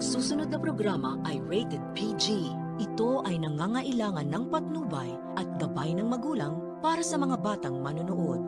susunod na programa ay rated PG. Ito ay nangangailangan ng patnubay at gabay ng magulang para sa mga batang manonood.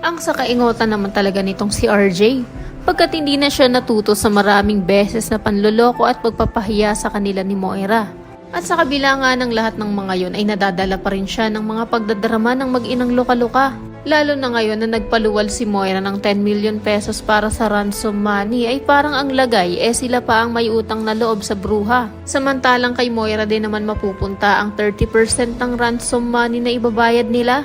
Ang sakaingotan naman talaga nitong si RJ, pagkat hindi na siya natuto sa maraming beses na panloloko at pagpapahiya sa kanila ni Moira. At sa kabila nga ng lahat ng mga yon ay nadadala pa rin siya ng mga pagdadrama ng mag-inang luka-luka. Lalo na ngayon na nagpaluwal si Moira ng 10 million pesos para sa ransom money ay parang ang lagay sila pa ang may utang na loob sa bruha. Samantalang kay Moira din naman mapupunta ang 30% ng ransom money na ibabayad nila.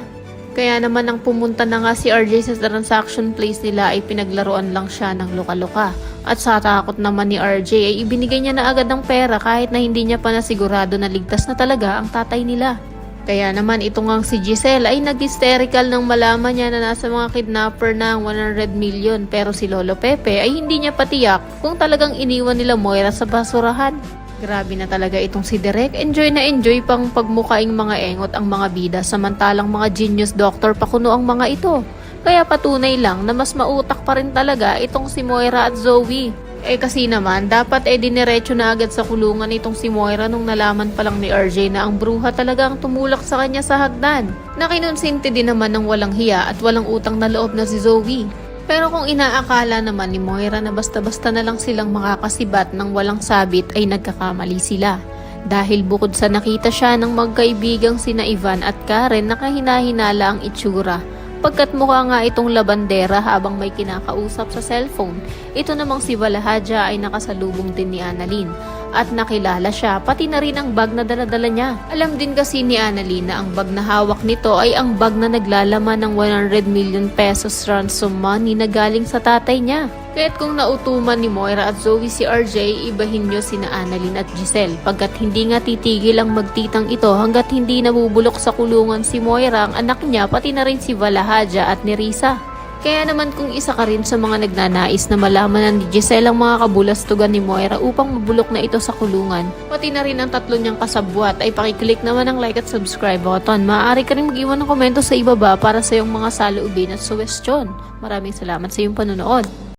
Kaya naman nang pumunta na nga si RJ sa transaction place nila ay pinaglaruan lang siya ng luka-luka. At sa takot naman ni RJ ay ibinigay niya na agad ng pera kahit na hindi niya pa nasigurado na ligtas na talaga ang tatay nila. Kaya naman ito ngang si Giselle ay nag-hysterical nang malaman niya na nasa mga kidnapper na ang 100 million pero si Lolo Pepe ay hindi niya patiyak kung talagang iniwan nila Moira sa basurahan. Grabe na talaga itong si Derek. Enjoy na enjoy pang pagmukaing mga engot ang mga bida samantalang mga genius doctor pakuno ang mga ito. Kaya patunay lang na mas mautak pa rin talaga itong si Moira at Zoe. Kasi naman dapat diniretso na agad sa kulungan itong si Moira nung nalaman pa lang ni RJ na ang bruha talaga ang tumulak sa kanya sa hagdan. Nakinonsinti din naman ng walang hiya at walang utang na loob na si Zoe. Pero kung inaakala naman ni Moira na basta-basta na lang silang makakasibat ng walang sabit ay nagkakamali sila. Dahil bukod sa nakita siya ng magkaibigang sina Ivan at Karen nakahinahinala ang itsura. Pagkat mukha nga itong labandera habang may kinakausap sa cellphone. Ito namang si Valahadja ay nakasalubong din ni Annalyn. At nakilala siya, pati na rin ang bag na daladala niya. Alam din kasi ni Annalyn na ang bag na hawak nito ay ang bag na naglalaman ng 100 million pesos ransom money na galing sa tatay niya. Kaya't kung nautuman ni Moira at Zoe si RJ, ibahin nyo sina Annalyn at Giselle pagkat hindi nga titigil ang magtitang ito hanggat hindi nabubulok sa kulungan si Moira, ang anak niya, pati na rin si Valahadja at ni Risa. Kaya naman kung isa ka rin sa mga nagnanais na malaman ni Giselle ang mga kabulastugan ni Moira upang mabulok na ito sa kulungan, pati na rin ang tatlo niyang kasabwat, ay pakiclick naman ang like at subscribe button. Maaari ka rin mag-iwan ng komento sa ibaba para sa iyong mga saloobin at suwestyon. Maraming salamat sa iyong panonood.